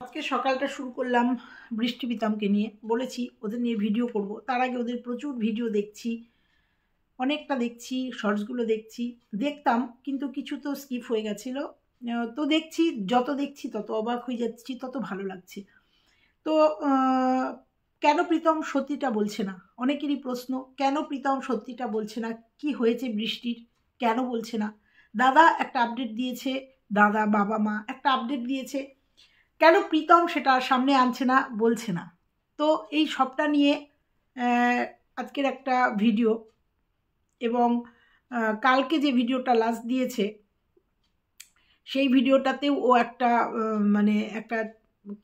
আজকে সকালটা শুরু করলাম বৃষ্টি প্রীতমকে নিয়ে। বলেছি ওদের নিয়ে ভিডিও করব, তার আগে ওদের প্রচুর ভিডিও দেখছি, অনেকটা দেখছি, শর্টসগুলো দেখতাম কিন্তু কিছু তো স্কিপ হয়ে গেছিলো। তো দেখছি, যত দেখছি তত অবাক হয়ে যাচ্ছি, তত ভালো লাগছে। তো কেন প্রীতম সত্যিটা বলছে না, অনেকেরই প্রশ্ন, কেন প্রীতম সত্যিটা বলছে না, কি হয়েছে বৃষ্টির, কেন বলছে না। দাদা একটা আপডেট দিয়েছে, দাদা বাবা মা একটা আপডেট দিয়েছে, কেন প্রীতম সেটা সামনে আনছে না, বলছে না। তো এই সবটা নিয়ে আজকের একটা ভিডিও, এবং কালকে যে ভিডিওটা লাস্ট দিয়েছে সেই ভিডিওটাতেও ও একটা মানে একটা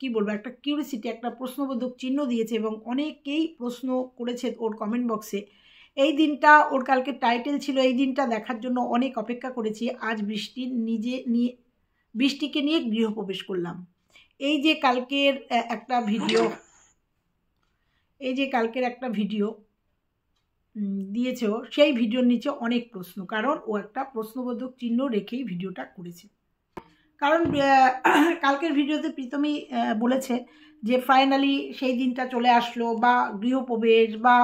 কি বলবো, একটা কিউরিসিটি, একটা প্রশ্নবোধক চিহ্ন দিয়েছে এবং অনেকেই প্রশ্ন করেছে ওর কমেন্ট বক্সে। এই দিনটা, ওর কালকে টাইটেল ছিল এই দিনটা দেখার জন্য অনেক অপেক্ষা করেছি, আজ বৃষ্টিকে নিয়ে গৃহপ্রবেশ করলাম। এই যে কালকের একটা ভিডিও, দিয়েছে ও, সেই ভিডিওর নিচে অনেক প্রশ্ন, কারণ ও একটা প্রশ্নবোধক চিহ্ন রেখেই ভিডিওটা করেছে। কারণ কালকের ভিডিওতে প্রীতমই বলেছে যে ফাইনালি সেই দিনটা চলে আসলো, বা গৃহপ্রবেশ, বা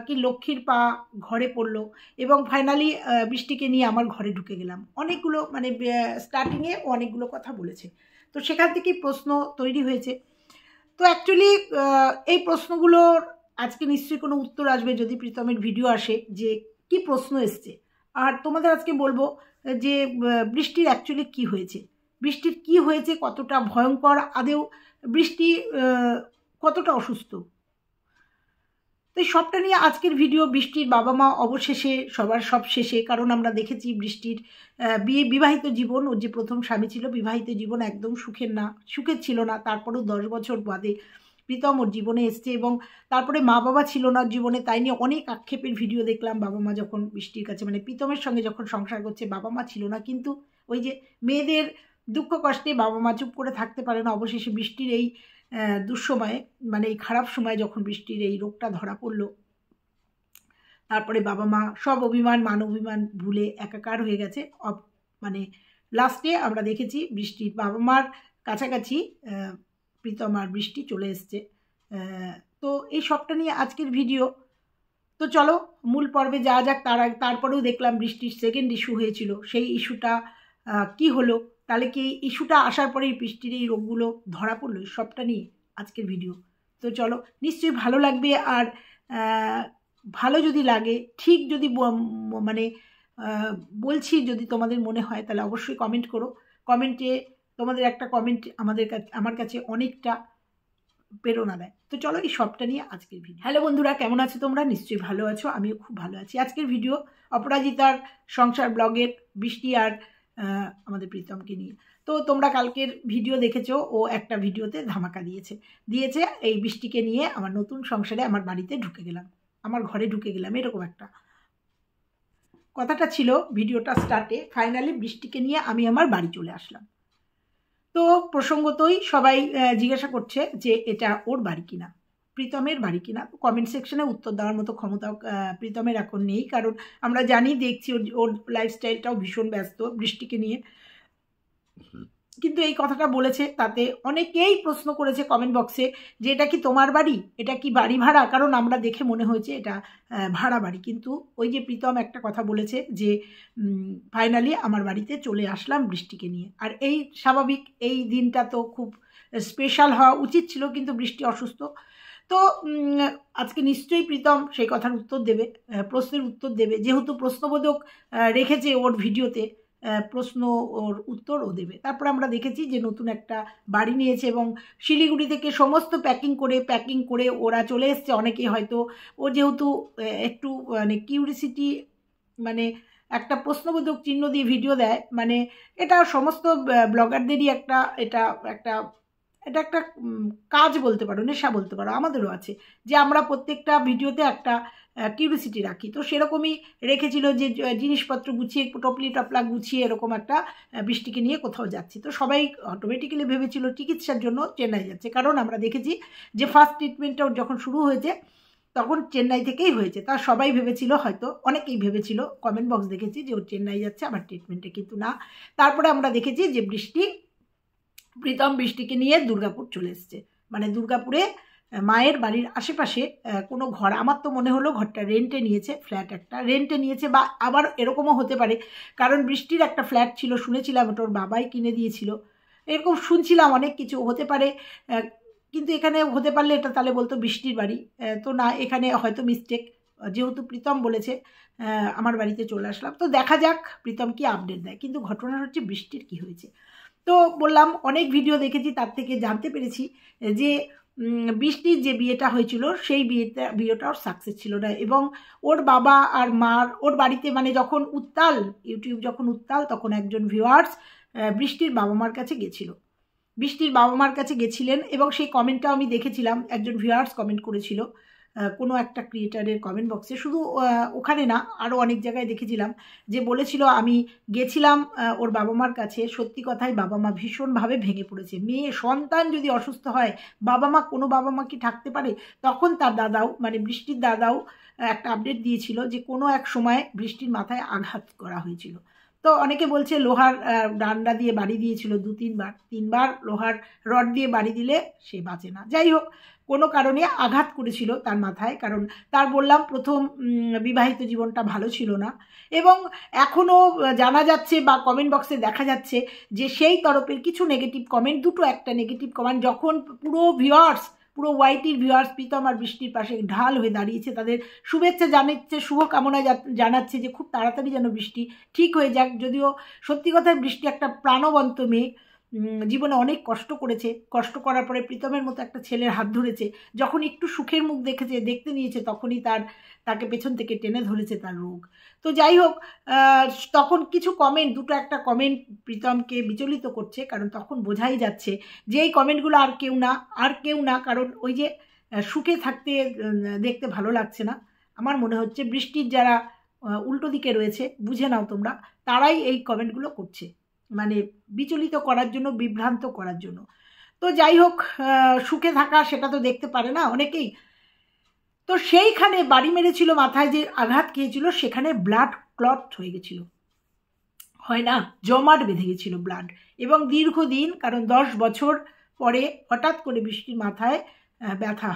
কি লক্ষ্মীর পা ঘরে পড়লো, এবং ফাইনালি বৃষ্টিকে নিয়ে আমার ঘরে ঢুকে গেলাম। অনেকগুলো মানে স্টার্টিংয়ে অনেকগুলো কথা বলেছে, তো সেখান থেকেই প্রশ্ন তৈরি হয়েছে। তো অ্যাকচুয়ালি এই প্রশ্নগুলোর আজকে নিশ্চয়ই কোনো উত্তর আসবে যদি প্রীতমের ভিডিও আসে, যে কি প্রশ্ন এসছে। আর তোমাদের আজকে বলবো যে বৃষ্টির অ্যাকচুয়ালি কি হয়েছে, বৃষ্টির কি হয়েছে, কতটা ভয়ঙ্কর, আদেও বৃষ্টি কতটা অসুস্থ। তো এই সবটা নিয়ে আজকের ভিডিও। বৃষ্টির বাবা মা অবশেষে, সবার সব শেষে, কারণ আমরা দেখেছি বৃষ্টির বিবাহিত জীবন, ওর যে প্রথম স্বামী ছিল, বিবাহিত জীবন একদম সুখের ছিল না। তারপরেও 10 বছর বাদে প্রীতম ওর জীবনে এসছে, এবং তারপরে মা বাবা ছিল না জীবনে, তাই নিয়ে অনেক আক্ষেপের ভিডিও দেখলাম। বাবা মা যখন বৃষ্টির কাছে, মানে প্রীতমের সঙ্গে যখন সংসার করছে, বাবা মা ছিল না, কিন্তু ওই যে মেয়েদের দুঃখ কষ্টে বাবা মা চুপ করে থাকতে পারে না। অবশেষে বৃষ্টির এই দুঃসময়ে, মানে এই খারাপ সময় যখন বৃষ্টির এই রোগটা ধরা পড়লো, তারপরে বাবা মা সব অভিমান মান অভিমান ভুলে একাকার হয়ে গেছে। মানে লাস্টে আমরা দেখেছি বৃষ্টির বাবা মার কাছাকাছি প্রীতম আর বৃষ্টি চলে এসছে। তো এই সবটা নিয়ে আজকের ভিডিও। তো চলো মূল পর্বে যাওয়া যাক। তারপরেও দেখলাম বৃষ্টির সেকেন্ড ইস্যু হয়েছিল, সেই ইস্যুটা কি হলো, তাহলে কি এই ইস্যুটা আসার পরেই বৃষ্টির এই রোগগুলো ধরা পড়লো, সবটা নিয়ে আজকের ভিডিও। তো চলো, নিশ্চয়ই ভালো লাগবে। আর ভালো যদি লাগে, ঠিক যদি মানে বলছি, যদি তোমাদের মনে হয়, তাহলে অবশ্যই কমেন্ট করো। কমেন্টে তোমাদের একটা কমেন্ট আমার কাছে অনেকটা প্রেরণা দেয়। তো চলো এই সবটা নিয়ে আজকের ভিডিও। হ্যালো বন্ধুরা, কেমন আছো তোমরা? নিশ্চয়ই ভালো আছো, আমিও খুব ভালো আছি। আজকের ভিডিও অপরাজিতার সংসার ব্লগের বৃষ্টি আর আমাদের প্রীতমকে নিয়ে। তো তোমরা কালকের ভিডিও দেখেছো, ও একটা ভিডিওতে ধামাকা দিয়েছে এই বৃষ্টিকে নিয়ে আমার নতুন সংসারে, আমার বাড়িতে ঢুকে গেলাম, আমার ঘরে ঢুকে গেলাম, এরকম একটা কথাটা ছিল ভিডিওটা স্টার্টে। ফাইনালি বৃষ্টিকে নিয়ে আমি আমার বাড়ি চলে আসলাম। তো প্রসঙ্গতই সবাই জিজ্ঞাসা করছে যে এটা ওর বাড়ি কিনা, প্রীতমের বাড়ি কিনা। কমেন্ট সেকশনে উত্তর দেওয়ার মতো ক্ষমতা প্রীতমের এখন নেই, কারণ আমরা জানি, দেখছি ওর লাইফস্টাইলটাও ভীষণ ব্যস্ত বৃষ্টিকে নিয়ে। কিন্তু এই কথাটা বলেছে, তাতে অনেকেই প্রশ্ন করেছে কমেন্ট বক্সে যে এটা কি তোমার বাড়ি, এটা কি বাড়ি ভাড়া, কারণ আমরা দেখে মনে হয়েছে এটা ভাড়া বাড়ি। কিন্তু ওই যে প্রীতম একটা কথা বলেছে যে ফাইনালি আমার বাড়িতে চলে আসলাম বৃষ্টিকে নিয়ে। আর এই স্বাভাবিক, এই দিনটা তো খুব স্পেশাল হওয়া উচিত ছিল, কিন্তু বৃষ্টি অসুস্থ। তো আজকে নিশ্চয়ই প্রীতম সেই কথার উত্তর দেবে, প্রশ্নের উত্তর দেবে, যেহেতু প্রশ্নবোধক রেখেছে ওর ভিডিওতে, প্রশ্ন ওর উত্তর ও দেবে। তারপর আমরা দেখেছি যে নতুন একটা বাড়ি নিয়েছে, এবং শিলিগুড়ি থেকে সমস্ত প্যাকিং করে ওরা চলে এসছে। অনেকেই হয়তো, ও যেহেতু একটু মানে কিউরিসিটি, মানে একটা প্রশ্নবোধক চিহ্ন দিয়ে ভিডিও দেয়, মানে এটা সমস্ত ব্লগারদেরই এটা একটা কাজ বলতে পারো, নেশা বলতে পারো, আমাদেরও আছে, যে আমরা প্রত্যেকটা ভিডিওতে একটা কিউরিসিটি রাখি। তো সেরকমই রেখেছিল যে জিনিসপত্র গুছিয়ে, টপলা গুছিয়ে এরকম একটা বৃষ্টিকে নিয়ে কোথাও যাচ্ছি। তো সবাই অটোমেটিক্যালি ভেবেছিল চিকিৎসার জন্য চেন্নাই যাচ্ছে, কারণ আমরা দেখেছি যে ফার্স্ট ট্রিটমেন্টটা যখন শুরু হয়েছে তখন চেন্নাই থেকেই হয়েছে। তা সবাই ভেবেছিল, হয়তো অনেকেই ভেবেছিল, কমেন্ট বক্স দেখেছি যে ও চেন্নাই যাচ্ছে আবার ট্রিটমেন্টে, কিন্তু না। তারপরে আমরা দেখেছি যে বৃষ্টি প্রীতম বৃষ্টিকে নিয়ে দুর্গাপুর চলে এসছে। মানে দুর্গাপুরে মায়ের বাড়ির আশেপাশে কোনো ঘর, আমার তো মনে হলো ঘরটা রেন্টে নিয়েছে, ফ্ল্যাট একটা রেন্টে নিয়েছে, বা আবার এরকমও হতে পারে কারণ বৃষ্টির একটা ফ্ল্যাট ছিল, শুনেছিলাম ওটা ওর বাবাই কিনে দিয়েছিল, এরকম শুনছিলাম অনেক কিছু হতে পারে। কিন্তু এখানে হতে পারলে এটা তাহলে বলতো বৃষ্টির বাড়ি, তো না, এখানে হয়তো মিস্টেক, যেহেতু প্রীতম বলেছে আমার বাড়িতে চলে আসলাম। তো দেখা যাক প্রীতম কি আপডেট দেয়। কিন্তু ঘটনা হচ্ছে বৃষ্টির কি হয়েছে। তো বললাম অনেক ভিডিও দেখেছি, তার থেকে জানতে পেরেছি যে বৃষ্টির যে বিয়েটা হয়েছিল সেই বিয়েটা ওর সাকসেস ছিল না, এবং ওর বাবা আর মার ওর বাড়িতে মানে যখন উত্তাল, ইউটিউব যখন উত্তাল, তখন একজন ভিউয়ার্স বৃষ্টির বাবা মার কাছে গেছিল, বৃষ্টির বাবা মার কাছে গেছিলেন, এবং সেই কমেন্টটাও আমি দেখেছিলাম, একজন ভিউয়ার্স কমেন্ট করেছিল কোনো একটা ক্রিয়েটারের কমেন্ট বক্সে, শুধু ওখানে না আরও অনেক জায়গায় দেখেছিলাম, যে বলেছিল আমি গেছিলাম ওর বাবা মার কাছে, সত্যি কথাই বাবা মা ভীষণভাবে ভেঙে পড়েছে, মেয়ে সন্তান যদি অসুস্থ হয় কোনো বাবা মা কি থাকতে পারে। তখন তার দাদাও মানে বৃষ্টির দাদাও একটা আপডেট দিয়েছিল যে কোনো এক সময় বৃষ্টির মাথায় আঘাত করা হয়েছিল। তো অনেকে বলছে লোহার ডান্ডা দিয়ে বাড়ি দিয়েছিল 3বার লোহার রড দিয়ে বাড়ি দিলে সে বাঁচে না। যাই হোক, কোনো কারণে আঘাত করেছিল তার মাথায়, কারণ তার বললাম প্রথম বিবাহিত জীবনটা ভালো ছিল না, এবং এখনও জানা যাচ্ছে বা কমেন্ট বক্সে দেখা যাচ্ছে যে সেই তরফের কিছু নেগেটিভ কমেন্ট, একটা নেগেটিভ কমেন্ট যখন পুরো ওয়াইটির ভিউয়ার্স প্রীতম আর বৃষ্টির পাশে ঢাল হয়ে দাঁড়িয়েছে, তাদের শুভেচ্ছা জানাচ্ছে, শুভকামনা জানাচ্ছে যে খুব তাড়াতাড়ি যেন বৃষ্টি ঠিক হয়ে যাক। যদিও সত্যি কথায় বৃষ্টি একটা প্রাণবন্ত মেয়ে, জীবনে অনেক কষ্ট করেছে, কষ্ট করার পরে প্রীতমের মতো একটা ছেলের হাত ধরেছে, যখন একটু সুখের মুখ দেখতে নিয়েছে তখনই তাকে পেছন থেকে টেনে ধরেছে তার রোগ। তো যাই হোক, তখন কিছু কমেন্ট, একটা কমেন্ট প্রীতমকে বিচলিত করছে, কারণ তখন বোঝাই যাচ্ছে যে এই কমেন্টগুলো আর কেউ না, কারণ ওই যে সুখে থাকতে দেখতে ভালো লাগছে না। আমার মনে হচ্ছে বৃষ্টির যারা উল্টো দিকে রয়েছে, বুঝে নাও তোমরা, তারাই এই কমেন্টগুলো করছে, মানে বিচলিত করার জন্য, বিভ্রান্ত করার জন্য। তো যাই হোক, সুখে থাকা সেটা তো দেখতে পারে না অনেকেই। তো সেইখানে বাড়ি মেরেছিল, মাথায় যে আঘাত খেয়েছিল সেখানে ব্লাড ক্লট হয়ে গেছিল, হয় না, জমাট বেঁধে গেছিল ব্লাড, এবং দীর্ঘদিন, কারণ 10 বছর পরে হঠাৎ করে বৃষ্টির মাথায় ব্যথা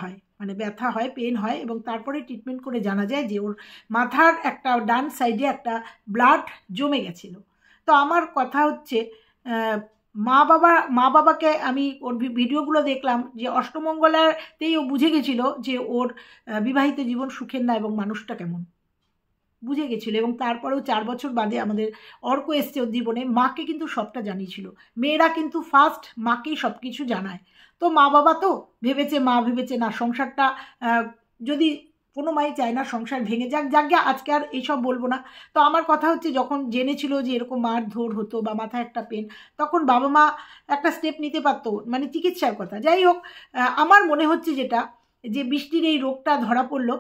হয়, পেন হয়, এবং তারপরে ট্রিটমেন্ট করে জানা যায় যে ওর মাথার একটা ডান সাইডে একটা ব্লাড জমে গেছিল। তো আমার কথা হচ্ছে, মা বাবাকে আমি ওর ভিডিওগুলো দেখলাম যে অষ্টমঙ্গলাতেই ও বুঝে গেছিল যে ওর বিবাহিত জীবন সুখের না, এবং মানুষটা কেমন বুঝে গেছিলো, এবং তারপরেও 4 বছর বাদে আমাদের অর্ক এসছে ওর জীবনে। মাকে কিন্তু সবটা জানিয়েছিল, মেয়েরা কিন্তু ফার্স্ট মাকেই সব কিছু জানায়। তো মা ভেবেছে না, সংসারটা যদি কোনো মাই চায় না সংসার ভেঙে যাক, আজকে আর এইসব বলবো না। তো আমার কথা হচ্ছে, যখন জেনেছিল যে এরকম মারধর হতো বা মাথায় একটা পেন, তখন বাবা মা একটা স্টেপ নিতে পারতো, মানে চিকিৎসার কথা। যাই হোক, আমার মনে হচ্ছে যেটা, যে বৃষ্টির এই রোগটা ধরা পড়লো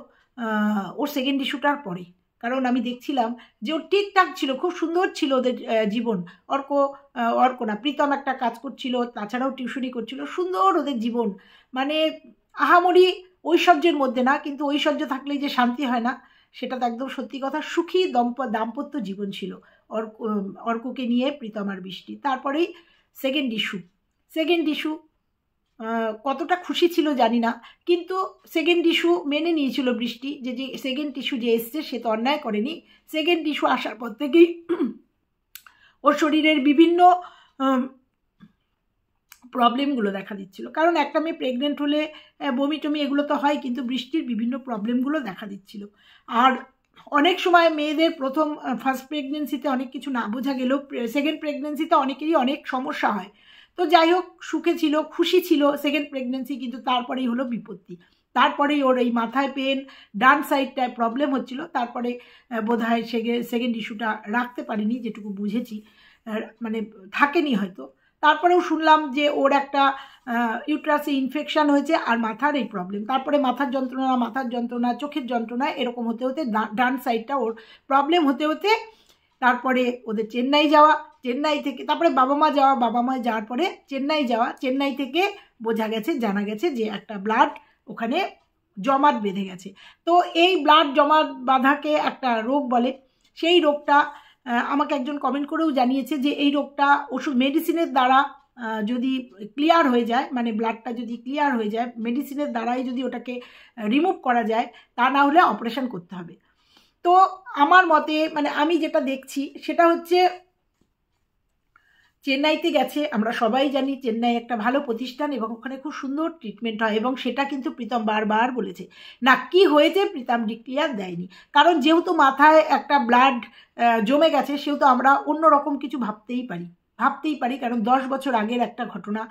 ওর সেকেন্ড ইস্যুটার পরে, কারণ আমি দেখছিলাম যে ওর ঠিকঠাক ছিল, খুব সুন্দর ছিল ওদের জীবন। অর্ক না, প্রীতম একটা কাজ করছিল, তাছাড়াও টিউশনি করছিল, সুন্দর ওদের জীবন, মানে আহামরি ঐশ্বর্যের মধ্যে না, কিন্তু ঐশ্বর্য থাকলেই যে শান্তি হয় না সেটা তো একদম সত্যি কথা। সুখী দাম্পত্য জীবন ছিল অর্ককে নিয়ে, প্রীতম আর বৃষ্টি। তারপরেই সেকেন্ড ইস্যু কতটা খুশি ছিল জানি না, কিন্তু সেকেন্ড ইস্যু মেনে নিয়েছিল বৃষ্টি, যে সেকেন্ড ইস্যু যে এসছে সে তো অন্যায় করেনি। সেকেন্ড ইস্যু আসার পর থেকেই ওর শরীরের বিভিন্ন প্রবলেমগুলো দেখা দিচ্ছিল, কারণ একটা মেয়ে প্রেগনেন্ট হলে বমি টমি এগুলো তো হয়, কিন্তু বৃষ্টির বিভিন্ন প্রবলেমগুলো দেখা দিচ্ছিল। আর অনেক সময় মেয়েদের ফার্স্ট প্রেগনেন্সিতে অনেক কিছু না বোঝা গেলেও সেকেন্ড প্রেগনেন্সিতে অনেকেরই অনেক সমস্যা হয়। তো যাই হোক, সুখে ছিল, খুশি ছিল সেকেন্ড প্রেগনেন্সি, কিন্তু তারপরেই হলো বিপত্তি। তারপরেই ওর এই মাথায় পেন, ডান সাইডটায় প্রবলেম হচ্ছিল, তারপরে বোধহয় সেকেন্ড ইস্যুটা রাখতে পারিনি, যেটুকু বুঝেছি, মানে থাকেনি হয়তো। তারপরেও শুনলাম যে ওর একটা ইউট্রাসে ইনফেকশান হয়েছে, আর মাথার এই প্রবলেম, তারপরে মাথার যন্ত্রণা, চোখের যন্ত্রণা, এরকম হতে হতে ডান সাইডটা ওর প্রবলেম হতে তারপরে ওদের চেন্নাই থেকে, তারপরে বাবা মা যাওয়ার পরে চেন্নাই থেকে জানা গেছে যে একটা ব্লাড ওখানে জমাট বেঁধে গেছে। তো এই ব্লাড জমাট বাঁধাকে একটা রোগ বলে। সেই রোগটা আমাকে একজন কমেন্ট করেও জানিয়েছে যে এই রোগটা ওষুধ মেডিসিনের দ্বারা যদি ক্লিয়ার হয়ে যায়, মানে ব্লাডটা যদি ক্লিয়ার হয়ে যায়, মেডিসিনের দ্বারাই যদি ওটাকে রিমুভ করা যায়, তা না হলে অপারেশন করতে হবে। তো আমার মতে মানে আমি যেটা দেখছি সেটা হচ্ছে চেন্নাইতে গেছে, আমরা সবাই জানি চেন্নাই একটা ভালো প্রতিষ্ঠান এবং ওখানে খুব সুন্দর ট্রিটমেন্ট হয়, এবং সেটা কিন্তু প্রীতম বারবার বলেছে। না কি হয়েছে প্রীতম ডিক্লিয়ার দেয়নি, কারণ যেহেতু মাথায় একটা ব্লাড জমে গেছে, সেহেতু আমরা অন্য রকম কিছু ভাবতেই পারি, কারণ 10 বছর আগের একটা ঘটনা,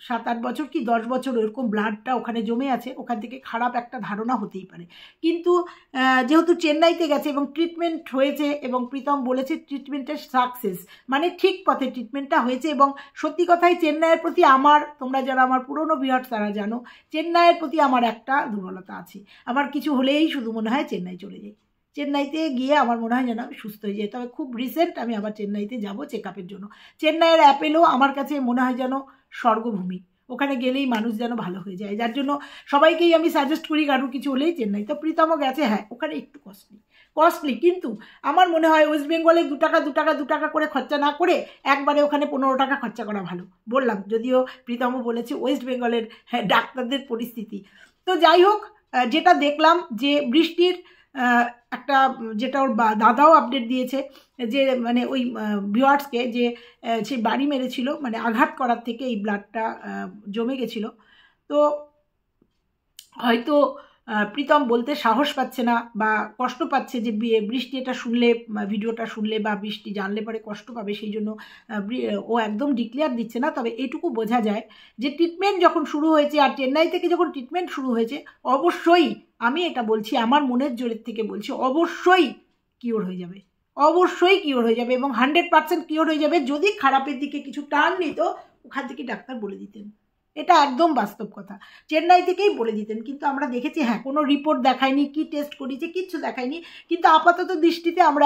7-8 বছর কি 10 বছর ওরকম ব্লাডটা ওখানে জমে আছে, ওখান থেকে খারাপ একটা ধারণা হতেই পারে। কিন্তু যেহেতু চেন্নাইতে গেছে এবং ট্রিটমেন্ট হয়েছে, এবং প্রীতম বলেছে ট্রিটমেন্টের সাকসেস, মানে ঠিক পথে ট্রিটমেন্টটা হয়েছে। এবং সত্যি কথাই চেন্নাইয়ের প্রতি আমার, তোমরা যারা আমার পুরনো ভিউয়ার্স তারা জানো, চেন্নাইয়ের প্রতি আমার একটা দুর্বলতা আছে। আমার কিছু হলেই শুধু মনে হয় চেন্নাই চলে যাই, চেন্নাইতে গিয়ে আমার মনে হয় যেন আমি সুস্থ হয়ে যাই। তবে খুব রিসেন্ট আমি আবার চেন্নাইতে যাব চেক আপের জন্য। চেন্নাইয়ের অ্যাপেলো আমার কাছে মনে হয় যেন স্বর্গভূমি, ওখানে গেলেই মানুষ যেন ভালো হয়ে যায়, যার জন্য সবাইকেই আমি সাজেস্ট করি কারোর কিছু হলেই চেন্নাই। তো প্রীতমও গেছে, হ্যাঁ ওখানে একটু কস্টলি, কিন্তু আমার মনে হয় ওয়েস্ট বেঙ্গলে 2 টাকা করে খরচা না করে একবারে ওখানে 15 টাকা খরচা করা ভালো। বললাম, যদিও প্রীতমও বলেছে ওয়েস্ট বেঙ্গলের ডাক্তারদের পরিস্থিতি। তো যাই হোক, যেটা দেখলাম যে বৃষ্টির একটা, যেটা ওর দাদাও আপডেট দিয়েছে, যে মানে ওই ভিউয়ার্সকে, যে সে বাড়ি মেরেছিল, মানে আঘাত করার থেকে এই ব্লাডটা জমে গেছিল। তো হয়তো প্রীতম বলতে সাহস পাচ্ছে না বা কষ্ট পাচ্ছে, যে বৃষ্টি এটা শুনলে, ভিডিওটা শুনলে বা বৃষ্টি জানলে পরে কষ্ট পাবে, সেই জন্য ও একদম ডিক্লেয়ার দিচ্ছে না। তবে এটুকু বোঝা যায় যে ট্রিটমেন্ট যখন শুরু হয়েছে, আর চেন্নাই থেকে যখন ট্রিটমেন্ট শুরু হয়েছে, অবশ্যই আমি এটা বলছি, আমার মনের জোরের থেকে বলছি, অবশ্যই কিওর হয়ে যাবে, এবং 100% কিওর হয়ে যাবে। যদি খারাপের দিকে কিছু টার্ন নিত, ওখান থেকে ডাক্তার বলে দিতেন, এটা একদম বাস্তব কথা, চেন্নাই থেকেই বলে দিতেন। কিন্তু আমরা দেখেছি, হ্যাঁ কোনো রিপোর্ট দেখায়নি, কি টেস্ট করেছে কিচ্ছু দেখায়নি, কিন্তু আপাতত দৃষ্টিতে আমরা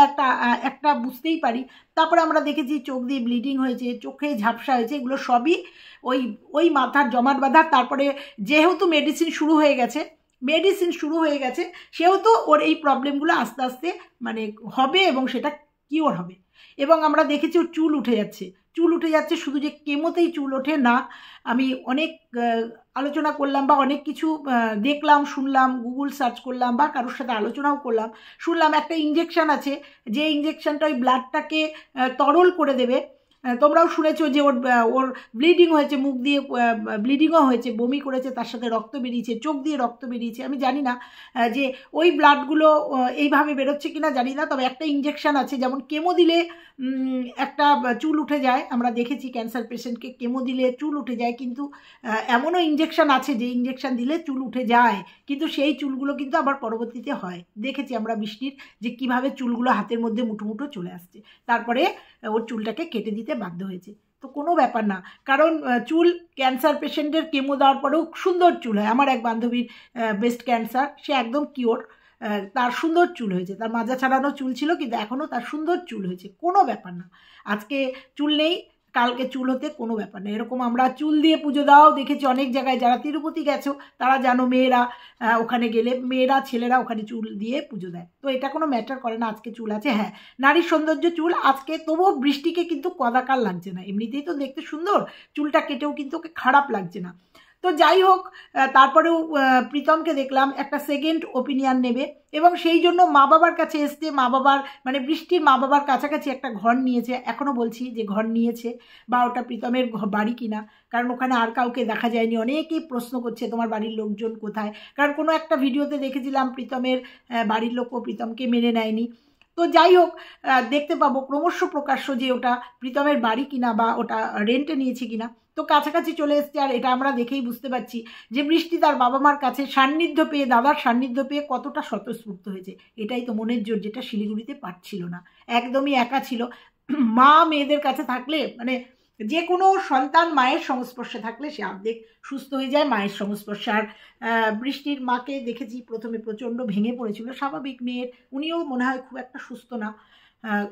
একটা বুঝতেই পারি। তারপরে আমরা দেখেছি চোখ দিয়ে ব্লিডিং হয়েছে, চোখে ঝাপসা হয়েছে, এগুলো সবই ওই মাথার জমাট বাঁধা। তারপরে যেহেতু মেডিসিন শুরু হয়ে গেছে, সেহেতু ওর এই প্রবলেমগুলো আস্তে আস্তে মানে হবে, এবং সেটা কিওর হবে। এবং আমরা দেখেছি ওর চুল উঠে যাচ্ছে, শুধু যে কেমোতেই চুল ওঠে না, আমি অনেক আলোচনা করলাম বা অনেক কিছু দেখলাম, শুনলাম, গুগল সার্চ করলাম বা কারোর সাথে আলোচনাও করলাম, শুনলাম একটা ইঞ্জেকশন আছে, যে ইঞ্জেকশনটা ওই ব্লাডটাকে তরল করে দেবে। তোমরাও শুনেছো যে ওর ব্লিডিং হয়েছে, মুখ দিয়ে ব্লিডিংও হয়েছে, বমি করেছে, তার সাথে রক্ত বেরিয়েছে, চোখ দিয়ে রক্ত বেরিয়েছে। আমি জানি না যে ওই ব্লাডগুলো এইভাবে বেরোচ্ছে কিনা জানি না, তবে একটা ইঞ্জেকশন আছে, যেমন কেমো দিলে একটা চুল উঠে যায়, আমরা দেখেছি ক্যান্সার পেশেন্টকে কেমো দিলে চুল উঠে যায়, কিন্তু এমনও ইঞ্জেকশন আছে যে ইঞ্জেকশন দিলে চুল উঠে যায়, কিন্তু সেই চুলগুলো কিন্তু আবার পরবর্তীতে হয়। দেখেছি আমরা বৃষ্টির, যে কিভাবে চুলগুলো হাতের মধ্যে মুঠো মুঠো চলে আসছে, তারপরে ওর চুলটাকে কেটে দিতে বাধ্য হয়েছে। তো কোনো ব্যাপার না, কারণ চুল ক্যান্সার পেশেন্টের কেমো দেওয়ার পরেও সুন্দর চুল হয়। আমার এক বান্ধবীর ব্রেস্ট ক্যান্সার, সে একদম কিওর, তার সুন্দর চুল হয়েছে, তার মাজা ছাড়ানো চুল ছিল, কিন্তু এখনও তার সুন্দর চুল হয়েছে, কোনো ব্যাপার না। আজকে চুল নেই, কালকে চুল হতে কোনো ব্যাপার না। এরকম আমরা চুল দিয়ে পুজো দেওয়াও দেখেছি অনেক জায়গায়, যারা তিরুপতি গেছো তারা জানো, মেয়েরা ওখানে গেলে, মেয়েরা ছেলেরা ওখানে চুল দিয়ে পুজো দেয়। তো এটা কোনো ম্যাটার করে না আজকে চুল আছে। হ্যাঁ, নারীর সৌন্দর্য চুল, আজকে তবুও বৃষ্টিকে কিন্তু কদাকার লাগছে না, এমনিতেই তো দেখতে সুন্দর, চুলটা কেটেও কিন্তু ওকে খারাপ লাগছে না। তো যাই হোক, তারপরেও প্রীতমকে দেখলাম একটা সেকেন্ড ওপিনিয়ন নেবে, এবং সেই জন্য মা বাবার কাছে এসছে, মা বাবার মানে বৃষ্টির মা বাবার কাছাকাছি একটা ঘর নিয়েছে। এখনও বলছি যে ঘর নিয়েছে, বা ওটা প্রীতমের বাড়ি কিনা, কারণ ওখানে আর কাউকে দেখা যায়নি। অনেকেই প্রশ্ন করছে তোমার বাড়ির লোকজন কোথায়, কারণ কোনো একটা ভিডিওতে দেখেছিলাম প্রীতমের বাড়ির লোকও প্রীতমকে মেনে নেয়নি। তো যাই হোক, দেখতে পাবো ক্রমশ প্রকাশ্য যে ওটা প্রীতমের বাড়ি কিনা বা ওটা রেন্টে নিয়েছে কিনা। তো কাছাকাছি চলে এসছে, আর এটা আমরা দেখেই বুঝতে পারছি যে বৃষ্টি তার বাবা মার কাছে সান্নিধ্য পেয়ে, দাদার সান্নিধ্য পেয়ে কতটা স্বতঃস্ফূর্ত হয়েছে। এটাই তো মনের জোর, যেটা শিলিগুড়িতে পারছিল না, একদমই একা ছিল। মা মেয়েদের কাছে থাকলে, মানে যে কোনো সন্তান মায়ের সংস্পর্শে থাকলে সে অর্ধেক সুস্থ হয়ে যায়, মায়ের সংস্পর্শে। আর বৃষ্টির মাকে দেখেছি প্রথমে প্রচণ্ড ভেঙে পড়েছিল, স্বাভাবিক মেয়ের, উনিও মনে হয় খুব একটা সুস্থ না,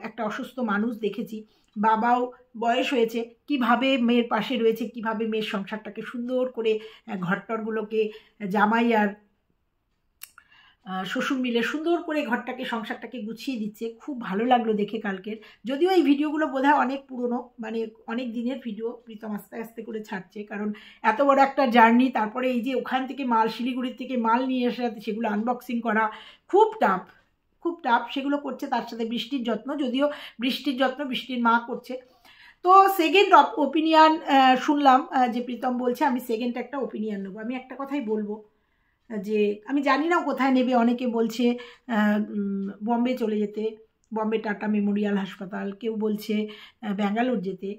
একটা অসুস্থ মানুষ দেখেছি। বাবাও বয়স হয়েছে, কিভাবে মেয়ের পাশে রয়েছে, কিভাবে মেয়ের সংসারটাকে সুন্দর করে ঘরটরগুলোকে জামাই আর শ্বশুর মিলে সুন্দর করে ঘরটাকে সংসারটাকে গুছিয়ে দিচ্ছে। খুব ভালো লাগলো দেখে কালকের। যদিও এই ভিডিওগুলো বোধহয় অনেক পুরনো, মানে অনেক দিনের ভিডিও প্রীতম আস্তে আস্তে করে ছাড়ছে, কারণ এত বড় একটা জার্নি, তারপরে এই যে ওখান থেকে মাল, শিলিগুড়ির থেকে মাল নিয়ে এসে সেগুলো আনবক্সিং করা খুব টাফ, খুব টাফ। সেগুলো করছে, তার সাথে বৃষ্টির যত্ন, যদিও বৃষ্টির যত্ন বৃষ্টির মা করছে। তো সেকেন্ড ওপিনিয়ন শুনলাম যে প্রীতম বলছে, আমি সেকেন্ড একটা ওপিনিয়ন নেবো। আমি একটা কথাই বলবো যে আমি জানি না কোথায় নেবে। অনেকে বলছে বম্বে চলে যেতে, বম্বে টাটা মেমোরিয়াল হাসপাতাল, কেউ বলছে ব্যাঙ্গালোর যেতে,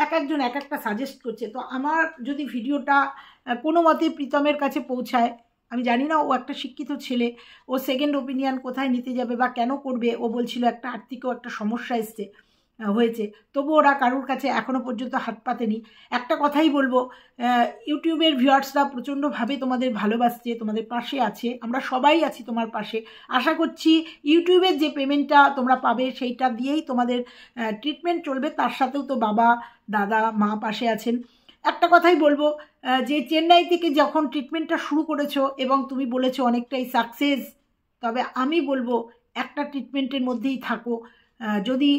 এক একজন এক একটা সাজেস্ট করছে। তো আমার যদি ভিডিওটা কোনো মতে প্রীতমের কাছে পৌঁছায়, আমি জানি না, ও একটা শিক্ষিত ছেলে, ও সেকেন্ড ওপিনিয়ন কোথায় নিতে যাবে বা কেন করবে। ও বলছিল একটা আর্থিকও একটা সমস্যা হয়েছে, তবু ওরা কারোর কাছে এখনও পর্যন্ত হাত পাতেনি। একটা কথাই বলবো, ইউটিউবের ভিউয়ার্সরা প্রচণ্ডভাবে তোমাদের ভালোবাসছে, তোমাদের পাশে আছে, আমরা সবাই আছি তোমার পাশে। আশা করছি ইউটিউবের যে পেমেন্টটা তোমরা পাবে সেইটা দিয়েই তোমাদের ট্রিটমেন্ট চলবে, তার সাথেও তো বাবা, দাদা, মা পাশে আছেন। একটা কথাই বলবো, যে চেন্নাই থেকে যখন ট্রিটমেন্টটা শুরু করেছো এবং তুমি বলেছো অনেকটাই সাকসেস, তবে আমি বলবো একটা ট্রিটমেন্টের মধ্যেই থাকো। যদি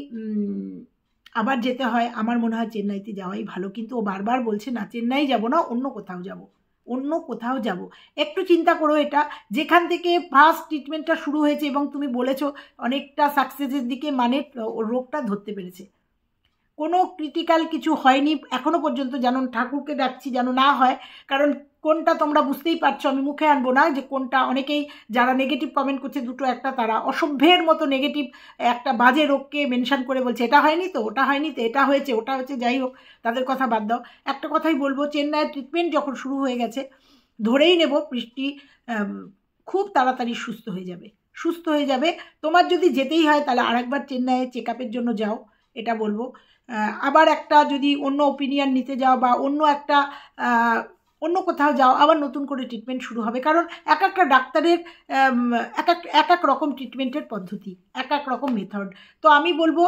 আবার যেতে হয়, আমার মনে হয় চেন্নাইতে যাওয়াই ভালো। কিন্তু ও বারবার বলছে না, চেন্নাই যাব না, অন্য কোথাও যাব, অন্য কোথাও যাব। একটু চিন্তা করো, এটা যেখান থেকে ফার্স্ট ট্রিটমেন্টটা শুরু হয়েছে এবং তুমি বলেছো অনেকটা সাকসেসের দিকে, মানে রোগটা ধরতে পেরেছে, কোনো ক্রিটিক্যাল কিছু হয়নি এখনও পর্যন্ত। যেন ঠাকুরকে ডাকছি যেন না হয়, কারণ কোনটা তোমরা বুঝতেই পারছো, আমি মুখে আনবো না যে কোনটা। অনেকেই যারা নেগেটিভ কমেন্ট করছে দুটো একটা, তারা অসভ্যের মতো নেগেটিভ একটা বাজে রোগকে মেনশন করে বলছে এটা হয়নি তো, ওটা হয়নি তো, এটা হয়েছে, ওটা হয়েছে। যাই হোক, তাদের কথা বাদ দাও। একটা কথাই বলবো, চেন্নাইয়ের ট্রিটমেন্ট যখন শুরু হয়ে গেছে, ধরেই নেব বৃষ্টি খুব তাড়াতাড়ি সুস্থ হয়ে যাবে, সুস্থ হয়ে যাবে। তোমার যদি যেতেই হয় তাহলে আরেকবার চেন্নাইয়ে চেক আপের জন্য যাও, এটা বলবো। আবার একটা যদি অন্য ওপিনিয়ন নিতে যাও বা অন্য কোথাও যাও, আবার নতুন করে ট্রিটমেন্ট শুরু হবে। কারণ এক একটা ডাক্তারের এক এক রকম ট্রিটমেন্টের পদ্ধতি, এক এক রকম মেথড। তো আমি বলবো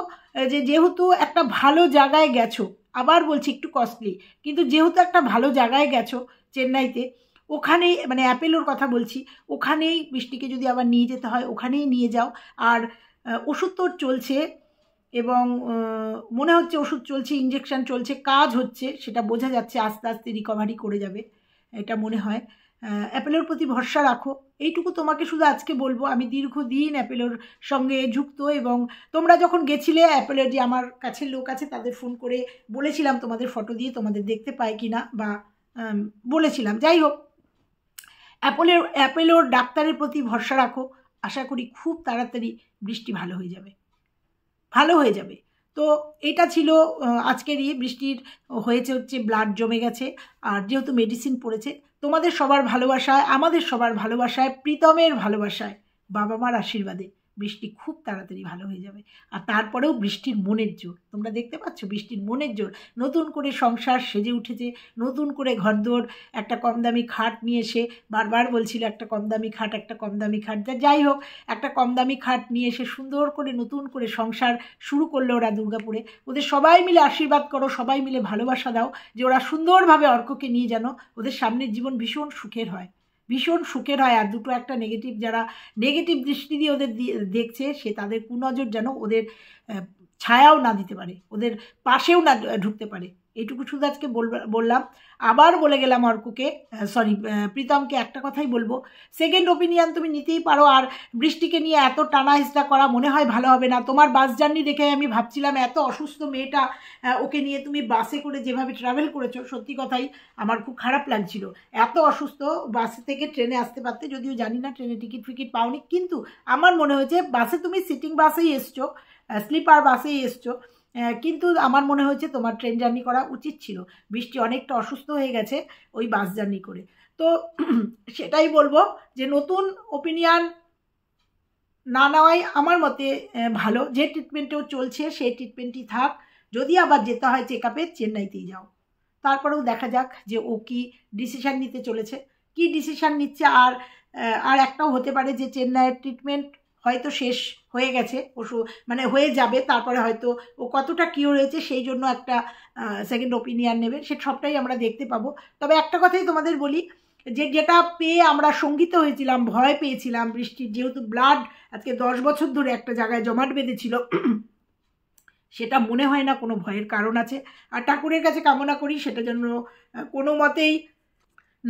যে যেহেতু একটা ভালো জায়গায় গেছো, আবার বলছি একটু কস্টলি, কিন্তু যেহেতু একটা ভালো জায়গায় গেছো চেন্নাইতে, ওখানেই, মানে অ্যাপেলোর কথা বলছি, ওখানেই বৃষ্টিকে যদি আবার নিয়ে যেতে হয় ওখানেই নিয়ে যাও। আর ওষুধ তো চলছে, এবং মনে হচ্ছে ওষুধ চলছে, ইঞ্জেকশন চলছে, কাজ হচ্ছে, সেটা বোঝা যাচ্ছে। আস্তে আস্তে রিকভারি করে যাবে, এটা মনে হয়। অ্যাপেলোর প্রতি ভরসা রাখো, এইটুকু তোমাকে শুধু আজকে বলবো। আমি দীর্ঘদিন অ্যাপেলোর সঙ্গে যুক্ত, এবং তোমরা যখন গেছিলে, অ্যাপেলোর যে আমার কাছের লোক আছে তাদের ফোন করে বলেছিলাম তোমাদের ফটো দিয়ে তোমাদের দেখতে পায় কি না, বা বলেছিলাম। যাই হোক, অ্যাপেলোর ডাক্তারের প্রতি ভরসা রাখো। আশা করি খুব তাড়াতাড়ি বৃষ্টি ভালো হয়ে যাবে, ভালো হয়ে যাবে। তো এটা ছিল আজকেরই। বৃষ্টির হচ্ছে ব্লাড জমে গেছে, আর যেহেতু মেডিসিন পড়েছে, তোমাদের সবার ভালোবাসায়, আমাদের সবার ভালোবাসায়, প্রীতমের ভালোবাসায়, বাবা মার আশীর্বাদে বৃষ্টি খুব তাড়াতাড়ি ভালো হয়ে যাবে। আর তারপরেও বৃষ্টির মনের জোর, তোমরা দেখতে পাচ্ছ বৃষ্টির মনের জোর। নতুন করে সংসার সেজে উঠেছে, নতুন করে ঘরদোর, একটা কম দামি খাট নিয়ে এসে, বারবার বলছিল একটা কম দামি খাট, একটা কম দামি খাট। যাই হোক, একটা কম দামি খাট নিয়ে এসে সুন্দর করে নতুন করে সংসার শুরু করলো ওরা দুর্গাপুরে। ওদের সবাই মিলে আশীর্বাদ করো, সবাই মিলে ভালোবাসা দাও, যে ওরা সুন্দরভাবে অর্ককে নিয়ে যেন ওদের সামনের জীবন ভীষণ সুখের হয়, ভীষণ সুখের হয়। আর দুটো একটা নেগেটিভ, যারা নেগেটিভ দৃষ্টি দিয়ে ওদের দেখছে, সে তাদের কুনজর যেন ওদের ছায়াও না দিতে পারে, ওদের পাশেও না ঢুকতে পারে। এইটুকু শুধু আজকে বললাম। আবার বলে গেলাম অর্ককে, প্রীতমকে একটা কথাই বলবো, সেকেন্ড ওপিনিয়ন তুমি নিতেই পারো। আর বৃষ্টিকে নিয়ে এত টানা হেঁচড়া করা মনে হয় ভালো হবে না। তোমার বাস জার্নি দেখে আমি ভাবছিলাম, এত অসুস্থ মেয়েটা, ওকে নিয়ে তুমি বাসে করে যেভাবে ট্রাভেল করেছো, সত্যি কথাই আমার খুব খারাপ লাগছিল। এত অসুস্থ, বাসে থেকে ট্রেনে আসতে পারতে, যদিও জানি না ট্রেনে টিকিট ফিকিট পাওনি, কিন্তু আমার মনে হয়েছে বাসে তুমি সিটিং বাসেই এসছো, স্লিপার বাসেই এসছো, কিন্তু আমার মনে হয়েছে তোমার ট্রেন জার্নি করা উচিত ছিল। বৃষ্টি অনেকটা অসুস্থ হয়ে গেছে ওই বাস জার্নি করে। তো সেটাই বলবো যে নতুন ওপিনিয়ন না নেওয়াই আমার মতে ভালো। যে ট্রিটমেন্টেও চলছে সেই ট্রিটমেন্টই থাক। যদি আবার যেতে হয় চেক আপে, চেন্নাইতেই যাও। তারপরেও দেখা যাক যে ও কি ডিসিশান নিতে চলেছে, কি ডিসিশান নিচ্ছে। আর একটাও হতে পারে যে চেন্নাইয়ের ট্রিটমেন্ট হয়তো শেষ হয়ে গেছে, মানে হয়ে যাবে, তারপরে হয়তো ও কতটা কিওর হয়েছে সেই জন্য একটা সেকেন্ড ওপিনিয়ন নেবে, সে সবটাই আমরা দেখতে পাবো। তবে একটা কথাই তোমাদের বলি, যেটা পেয়ে আমরা শঙ্কিত হয়েছিলাম, ভয় পেয়েছিলাম, বৃষ্টির যেহেতু ব্লাড আজকে 10 বছর ধরে একটা জায়গায় জমাট বেঁধেছিল, সেটা মনে হয় না কোনো ভয়ের কারণ আছে। আর ঠাকুরের কাছে কামনা করি সেটা যেন কোনো মতেই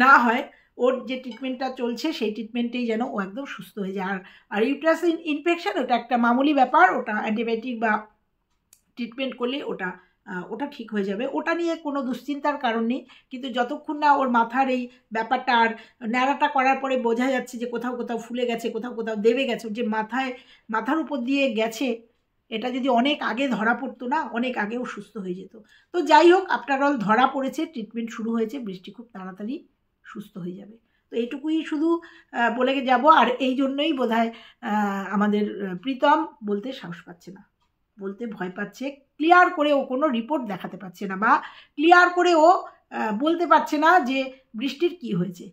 না হয়। ওর যে ট্রিটমেন্টটা চলছে সেই ট্রিটমেন্টেই যেন ও একদম সুস্থ হয়ে যায়। আর ইউট্রাস ইনফেকশন ওটা একটা মামুলি ব্যাপার, ওটা অ্যান্টিবায়োটিক বা ট্রিটমেন্ট করলে ওটা ঠিক হয়ে যাবে, ওটা নিয়ে কোনো দুশ্চিন্তার কারণ নেই। কিন্তু যতক্ষণ না ওর মাথার এই ব্যাপারটা, আর ন্যাড়াটা করার পরে বোঝা যাচ্ছে যে কোথাও কোথাও ফুলে গেছে, কোথাও কোথাও দেবে গেছে, যে মাথার উপর দিয়ে গেছে, এটা যদি অনেক আগে ধরা পড়তো না, অনেক আগেও সুস্থ হয়ে যেত। তো যাই হোক, আফটার অল ধরা পড়েছে, ট্রিটমেন্ট শুরু হয়েছে, বৃষ্টি খুব তাড়াতাড়ি সুস্থ হয়ে যাবে। তো এইটুকুই শুধু বলে যাব। আর এই জন্যই বোধহয় আমাদের প্রীতম বলতে সাহস পাচ্ছে না, বলতে ভয় পাচ্ছে, ক্লিয়ার করে ও কোনো রিপোর্ট দেখাতে পারছে না, বা ক্লিয়ার করে ও বলতে পারছে না যে বৃষ্টির কি হয়েছে।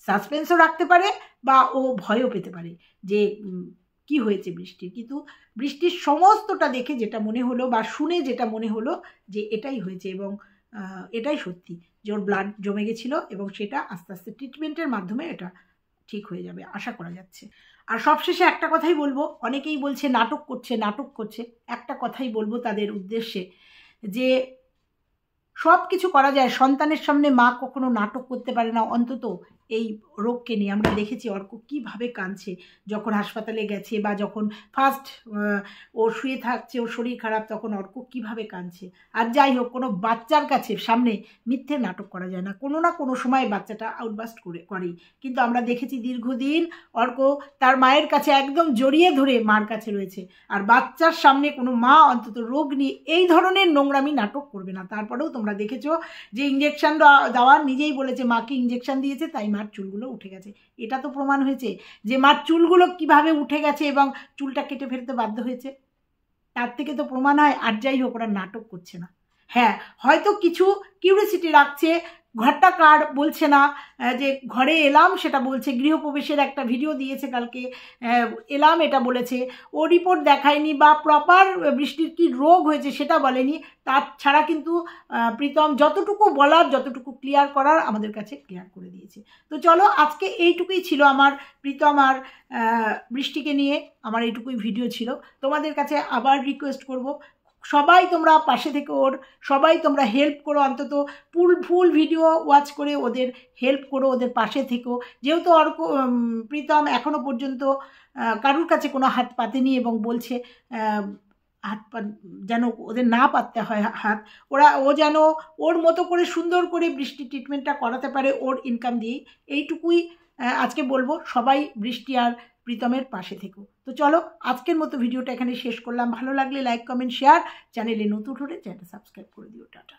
সাসপেন্সও রাখতে পারে বা ও ভয়ও পেতে পারে যে কি হয়েছে বৃষ্টির, কিন্তু বৃষ্টির সমস্তটা দেখে যেটা মনে হলো বা শুনে যেটা মনে হলো যে এটাই হয়েছে, এবং এটাই সত্যি যে ওর ব্লাড জমে গেছিলো, এবং সেটা আস্তে আস্তে ট্রিটমেন্টের মাধ্যমে এটা ঠিক হয়ে যাবে আশা করা যাচ্ছে। আর সবশেষে একটা কথাই বলবো, অনেকেই বলছে নাটক করছে, একটা কথাই বলবো তাদের উদ্দেশ্যে, যে সব কিছু করা যায়, সন্তানের সামনে মা কখনো নাটক করতে পারে না, অন্তত এই রোগকে নিয়ে। আমরা দেখেছি অর্ক কীভাবে কাঁদছে যখন হাসপাতালে গেছে, বা যখন ফার্স্ট ও শুয়ে থাকছে, ওর শরীর খারাপ, তখন অর্ক কীভাবে কাঁদছে। আর যাই হোক, কোনো বাচ্চার কাছে সামনে মিথ্যে নাটক করা যায় না, কোনো না কোনো সময় বাচ্চাটা আউটবাস্ট করেই। কিন্তু আমরা দেখেছি দীর্ঘদিন অর্ক তার মায়ের কাছে একদম জড়িয়ে ধরে মার কাছে রয়েছে, আর বাচ্চার সামনে কোনো মা অন্তত রোগ নিয়ে এই ধরনের নোংরামি নাটক করবে না। তারপরেও তোমরা দেখেছো যে ইঞ্জেকশন দেওয়া, নিজেই বলেছে মাকে ইঞ্জেকশন দিয়েছে তাই মার চুলগুলো উঠে গেছে। এটা তো প্রমাণ হয়েছে যে মার চুলগুলো কিভাবে উঠে গেছে এবং চুলটা কেটে ফেলতে বাধ্য হয়েছে, তার থেকে তো প্রমাণ হয়। আর যাই হোক, ওরা নাটক করছে না। হ্যাঁ, হয়তো কিছু কিউরিয়াসিটি রাখছে, ঘরটা কার বলছে না, যে ঘরে এলাম সেটা বলছে, গৃহপ্রবেশের একটা ভিডিও দিয়েছে কালকে, এলাম এটা বলেছে, ও রিপোর্ট দেখায়নি বা প্রপার বৃষ্টির কি রোগ হয়েছে সেটা বলেনি। তার ছাড়া কিন্তু প্রীতম যতটুকু বলার, যতটুকু ক্লিয়ার করার আমাদের কাছে ক্লিয়ার করে দিয়েছে। তো চলো, আজকে এইটুকুই ছিল আমার প্রীতম আর বৃষ্টিকে নিয়ে, আমার এইটুকুই ভিডিও ছিল। তোমাদের কাছে আবার রিকোয়েস্ট করব, সবাই তোমরা পাশে থেকে ওর, সবাই তোমরা হেল্প করো, অন্তত ফুল ভিডিও ওয়াচ করে ওদের হেল্প করো, ওদের পাশে থেকো। যেহেতু প্রীতম এখনো পর্যন্ত কারুর কাছে কোনো হাত পাতেনি, এবং বলছে হাত পা যেন ওদের না পাততে হয় হাত, ও যেন ওর মতো করে সুন্দর করে বৃষ্টি ট্রিটমেন্টটা করাতে পারে ওর ইনকাম দিয়েই। এইটুকুই আজকে বলবো, সবাই বৃষ্টি আর প্রীতমের পাশে থেকো। তো চলো, আজকের মতো ভিডিওটা এখানে শেষ করলাম। ভালো লাগলে লাইক, কমেন্ট, শেয়ার, চ্যানেলে নতুন হলে চ্যানেলটা সাবস্ক্রাইব করে দিও। টাটা।